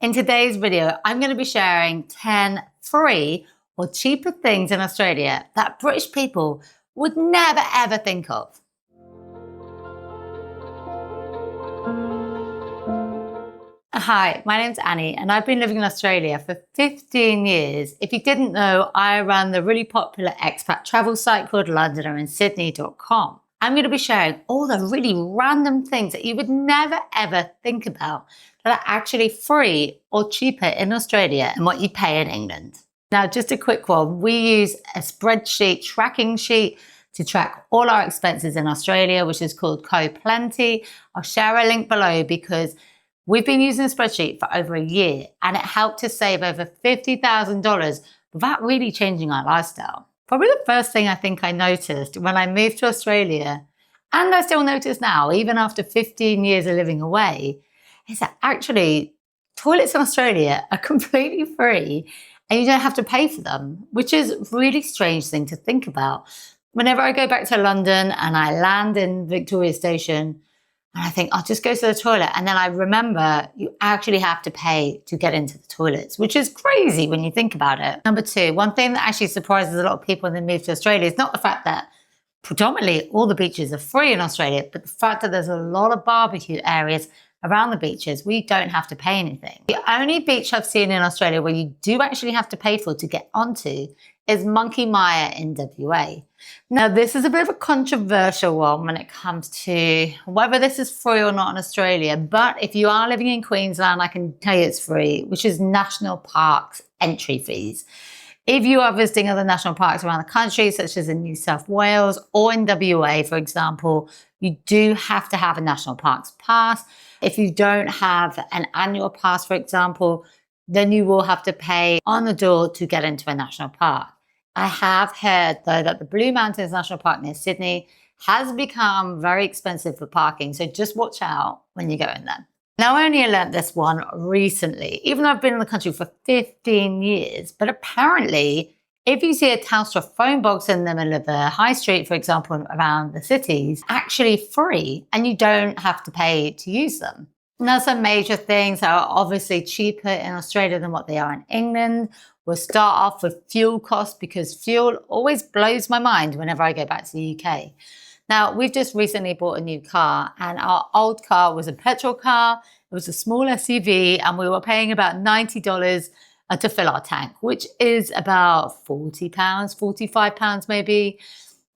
In today's video, I'm going to be sharing 10 free or cheaper things in Australia that British people would never ever think of. Hi, my name's Annie and I've been living in Australia for 15 years. If you didn't know, I run the really popular expat travel site called londonersydney.com. I'm going to be sharing all the really random things that you would never ever think about that are actually free or cheaper in Australia than what you pay in England. Now, just a quick one. We use a spreadsheet tracking sheet to track all our expenses in Australia, which is called CoPlenty. I'll share a link below because we've been using a spreadsheet for over a year and it helped us save over $50,000 without really changing our lifestyle. Probably the first thing I think I noticed when I moved to Australia, and I still notice now, even after 15 years of living away, is that actually toilets in Australia are completely free and you don't have to pay for them, which is a really strange thing to think about. Whenever I go back to London and I land in Victoria Station, and I think, I'll just go to the toilet. And then I remember you actually have to pay to get into the toilets, which is crazy when you think about it. Number two, one thing that actually surprises a lot of people when they move to Australia is not the fact that predominantly all the beaches are free in Australia, but the fact that there's a lot of barbecue areas around the beaches. We don't have to pay anything. The only beach I've seen in Australia where you do actually have to pay for to get onto is Monkey Mia in WA. Now, this is a bit of a controversial one when it comes to whether this is free or not in Australia, but if you are living in Queensland, I can tell you it's free, which is national parks entry fees. If you are visiting other national parks around the country, such as in New South Wales or in WA, for example, you do have to have a national parks pass. If you don't have an annual pass, for example, then you will have to pay on the door to get into a national park. I have heard, though, that the Blue Mountains National Park near Sydney has become very expensive for parking, so just watch out when you go in there. Now, I only learnt this one recently, even though I've been in the country for 15 years, but apparently, if you see a Telstra phone box in the middle of the high street, for example, around the cities, actually free, and you don't have to pay to use them. Now, some major things that are obviously cheaper in Australia than what they are in England. We'll start off with fuel costs because fuel always blows my mind whenever I go back to the UK. Now, we've just recently bought a new car and our old car was a petrol car. It was a small SUV and we were paying about $90 to fill our tank, which is about £40, £45 maybe.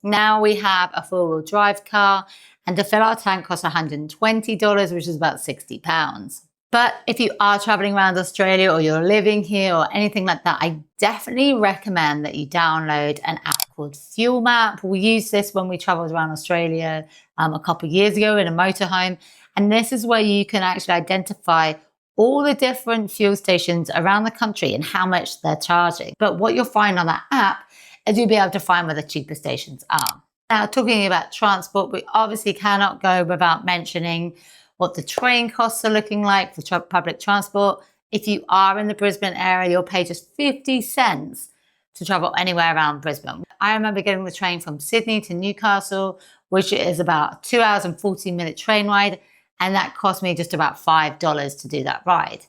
Now we have a four-wheel drive car and to fill our tank costs $120, which is about £60. But if you are traveling around Australia or you're living here or anything like that, I definitely recommend that you download an app called Fuel Map. We used this when we traveled around Australia a couple of years ago in a motorhome. And this is where you can actually identify all the different fuel stations around the country and how much they're charging. But what you'll find on that app is you'll be able to find where the cheaper stations are. Now, talking about transport, we obviously cannot go without mentioning what the train costs are looking like for public transport. If you are in the Brisbane area, you'll pay just 50 cents to travel anywhere around Brisbane. I remember getting the train from Sydney to Newcastle, which is about a 2 hours and 40-minute train ride, and that cost me just about $5 to do that ride.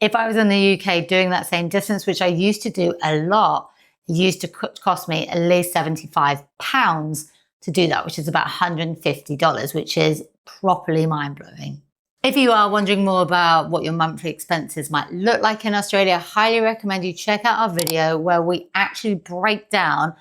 If I was in the UK doing that same distance, which I used to do a lot, it used to cost me at least £75 to do that, which is about $150, which is properly mind-blowing. If you are wondering more about what your monthly expenses might look like in Australia, I highly recommend you check out our video where we actually break down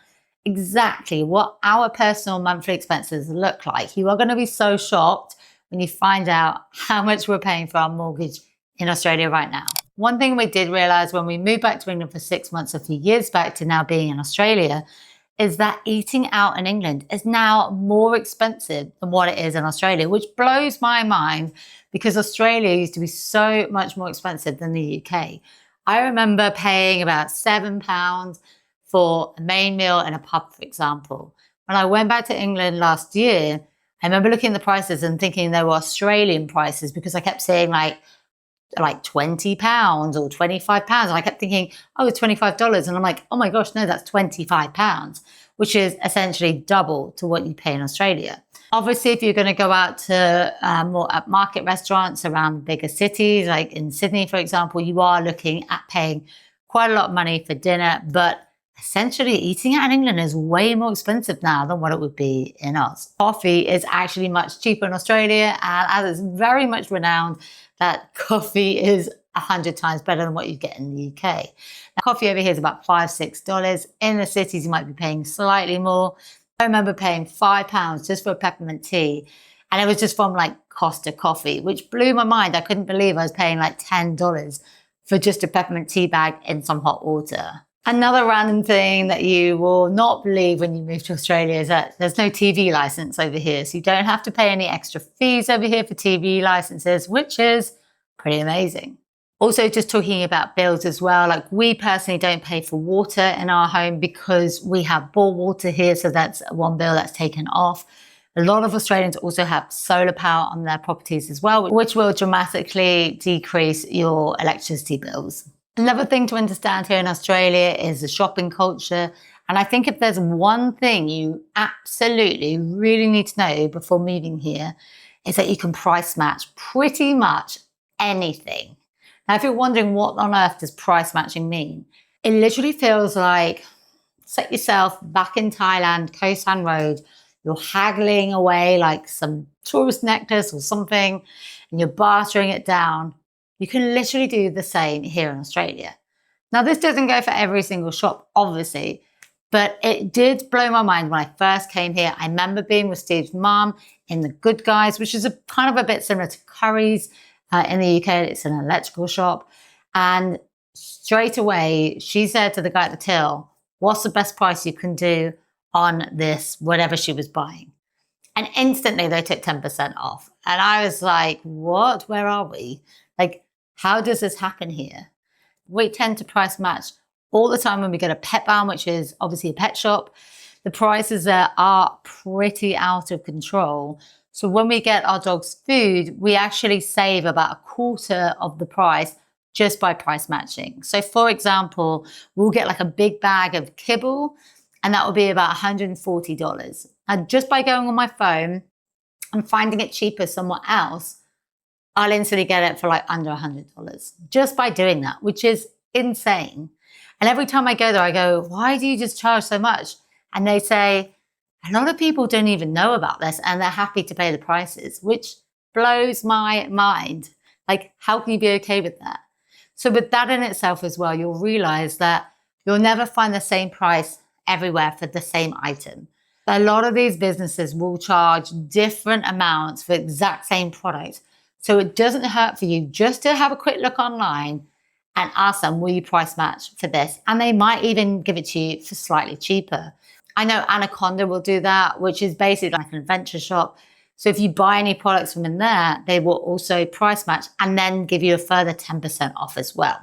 exactly what our personal monthly expenses look like. You are going to be so shocked when you find out how much we're paying for our mortgage in Australia right now. One thing we did realize when we moved back to England for 6 months a few years back to now being in Australia is that eating out in England is now more expensive than what it is in Australia, which blows my mind because Australia used to be so much more expensive than the UK. I remember paying about £7 for a main meal in a pub, for example. When I went back to England last year, I remember looking at the prices and thinking they were Australian prices because I kept saying like £20 or £25. And I kept thinking, oh, it's $25. And I'm like, oh my gosh, no, that's £25, which is essentially double to what you pay in Australia. Obviously, if you're going to go out to more upmarket restaurants around bigger cities, like in Sydney, for example, you are looking at paying quite a lot of money for dinner. But essentially, eating out in England is way more expensive now than what it would be in Oz. Coffee is actually much cheaper in Australia, and as it's very much renowned that coffee is 100 times better than what you get in the UK. Now, coffee over here is about $5-6. In the cities, you might be paying slightly more. I remember paying £5 just for a peppermint tea. And it was just from like Costa Coffee, which blew my mind. I couldn't believe I was paying like $10 for just a peppermint tea bag in some hot water. Another random thing that you will not believe when you move to Australia is that there's no TV license over here. So you don't have to pay any extra fees over here for TV licenses, which is pretty amazing. Also, just talking about bills as well, like we personally don't pay for water in our home because we have bore water here. So that's one bill that's taken off. A lot of Australians also have solar power on their properties as well, which will dramatically decrease your electricity bills. Another thing to understand here in Australia is the shopping culture. And I think if there's one thing you absolutely really need to know before moving here, is that you can price match pretty much anything. Now, if you're wondering what on earth does price matching mean, it literally feels like set yourself back in Thailand, Koh San Road, you're haggling away like some tourist necklace or something, and you're bartering it down. You can literally do the same here in Australia. Now, this doesn't go for every single shop, obviously, but it did blow my mind when I first came here. I remember being with Steve's mum in the Good Guys, which is a kind of a bit similar to Curry's. In the UK, it's an electrical shop. And straight away, she said to the guy at the till, what's the best price you can do on this, whatever she was buying? And instantly they took 10% off. And I was like, what? Where are we? Like, how does this happen here? We tend to price match all the time when we go to Petbarn, which is obviously a pet shop. The prices there are pretty out of control. So when we get our dog's food, we actually save about a quarter of the price just by price matching. So for example, we'll get like a big bag of kibble and that will be about $140. And just by going on my phone and finding it cheaper somewhere else, I'll instantly get it for like under $100 just by doing that, which is insane. And every time I go there, I go, why do you just charge so much? And they say, a lot of people don't even know about this and they're happy to pay the prices, which blows my mind. Like, how can you be okay with that? So with that in itself as well, you'll realize that you'll never find the same price everywhere for the same item. A lot of these businesses will charge different amounts for exact same product. So it doesn't hurt for you just to have a quick look online and ask them, will you price match for this? And they might even give it to you for slightly cheaper. I know Anaconda will do that, which is basically like an adventure shop. So if you buy any products from in there, they will also price match and then give you a further 10% off as well.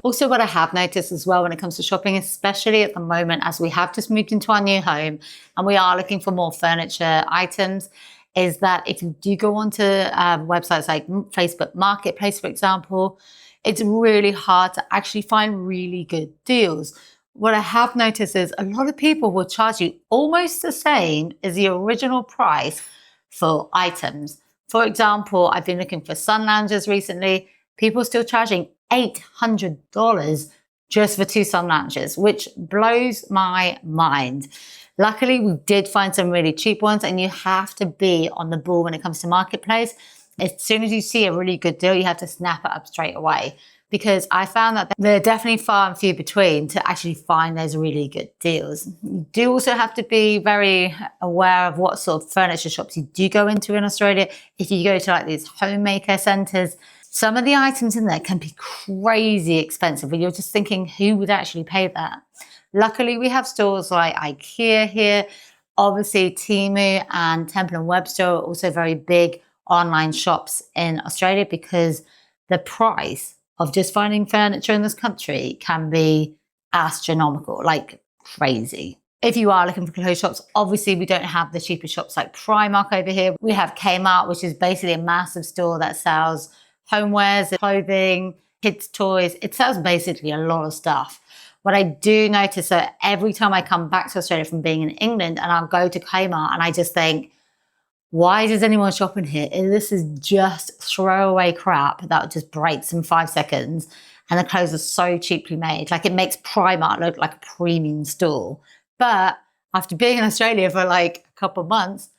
Also, what I have noticed as well when it comes to shopping, especially at the moment, as we have just moved into our new home and we are looking for more furniture items, is that if you do go onto websites like Facebook Marketplace, for example, it's really hard to actually find really good deals. What I have noticed is a lot of people will charge you almost the same as the original price for items. For example, I've been looking for sun loungers recently. People are still charging $800 just for 2 sun loungers, which blows my mind. Luckily, we did find some really cheap ones, and you have to be on the ball when it comes to Marketplace. As soon as you see a really good deal, you have to snap it up straight away, because I found that they're definitely far and few between to actually find those really good deals. You do also have to be very aware of what sort of furniture shops you do go into in Australia. If you go to like these homemaker centres, some of the items in there can be crazy expensive, and you're just thinking, who would actually pay that? Luckily, we have stores like IKEA here. Obviously, Temu and Temple & Webster are also very big online shops in Australia, because the price of just finding furniture in this country can be astronomical, like crazy. If you are looking for clothes shops, obviously we don't have the cheaper shops like Primark over here. We have Kmart, which is basically a massive store that sells homewares, clothing, kids' toys. It sells basically a lot of stuff. What I do notice that every time I come back to Australia from being in England, and I'll go to Kmart and I just think, Why does anyone shop in here? This is just throwaway crap that just breaks in 5 seconds. And the clothes are so cheaply made. Like, it makes Primark look like a premium store. But after being in Australia for like a couple of months,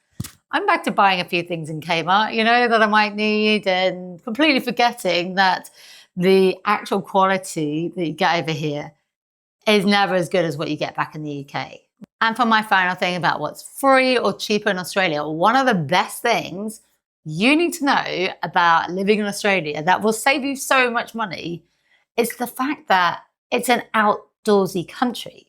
I'm back to buying a few things in Kmart, you know, that I might need, and completely forgetting that the actual quality that you get over here is never as good as what you get back in the UK. And for my final thing about what's free or cheaper in Australia, one of the best things you need to know about living in Australia that will save you so much money is the fact that it's an outdoorsy country.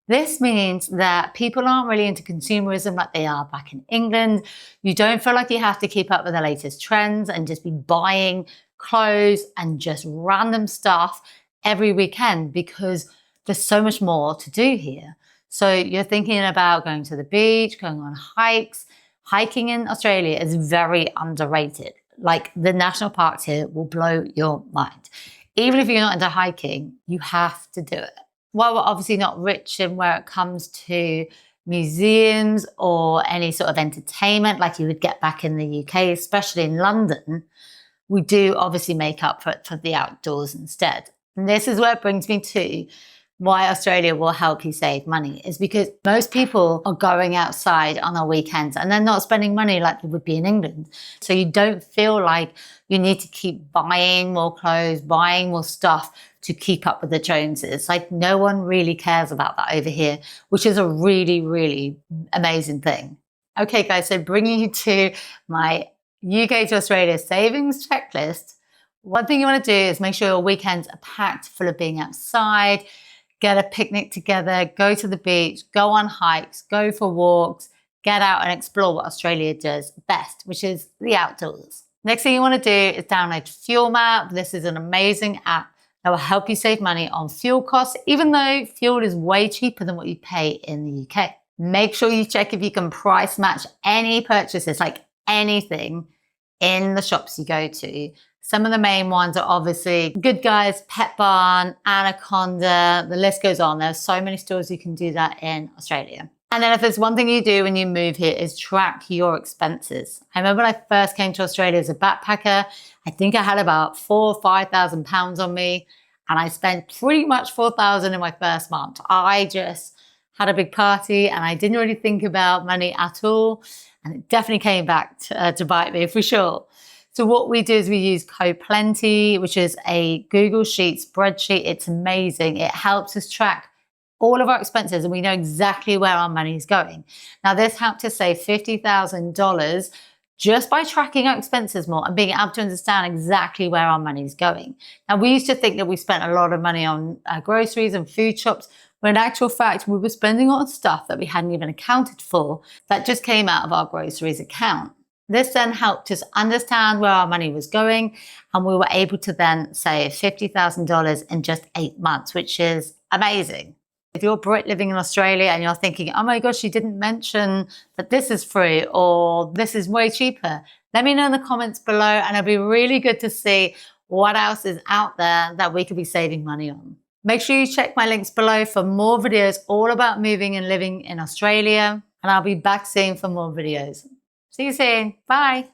This means that people aren't really into consumerism like they are back in England. You don't feel like you have to keep up with the latest trends and just be buying clothes and just random stuff every weekend, because there's so much more to do here. So you're thinking about going to the beach, going on hikes. Hiking in Australia is very underrated. Like, the national parks here will blow your mind. Even if you're not into hiking, you have to do it. While we're obviously not rich in where it comes to museums or any sort of entertainment like you would get back in the UK, especially in London, we do obviously make up for the outdoors instead. And this is where it brings me to why Australia will help you save money, is because most people are going outside on their weekends and they're not spending money like they would be in England. So you don't feel like you need to keep buying more clothes, buying more stuff to keep up with the Joneses. Like, no one really cares about that over here, which is a really, really amazing thing. Okay, guys, so bringing you to my UK to Australia savings checklist. One thing you want to do is make sure your weekends are packed full of being outside. Get a picnic together, go to the beach, go on hikes, go for walks, get out and explore what Australia does best, which is the outdoors. Next thing you want to do is download Fuel Map. This is an amazing app that will help you save money on fuel costs, even though fuel is way cheaper than what you pay in the UK. Make sure you check if you can price match any purchases, like anything, in the shops you go to. Some of the main ones are obviously Good Guys, Pet Barn, Anaconda, the list goes on. There's so many stores you can do that in Australia. And then if there's one thing you do when you move here is track your expenses. I remember when I first came to Australia as a backpacker, I think I had about £4,000 or £5,000 on me, and I spent pretty much £4,000 in my first month. I just had a big party and I didn't really think about money at all. And it definitely came back to bite me for sure. So what we do is we use CoPlenty, which is a Google Sheet spreadsheet. It's amazing. It helps us track all of our expenses and we know exactly where our money is going. Now, this helped us save $50,000 just by tracking our expenses more and being able to understand exactly where our money is going. Now, we used to think that we spent a lot of money on groceries and food shops, when in actual fact, we were spending on stuff that we hadn't even accounted for that just came out of our groceries account. This then helped us understand where our money was going, and we were able to then save $50,000 in just 8 months, which is amazing. If you're Brit living in Australia and you're thinking, oh my gosh, you didn't mention that this is free or this is way cheaper, let me know in the comments below, and it'll be really good to see what else is out there that we could be saving money on. Make sure you check my links below for more videos all about moving and living in Australia, and I'll be back soon for more videos. See you soon. Bye.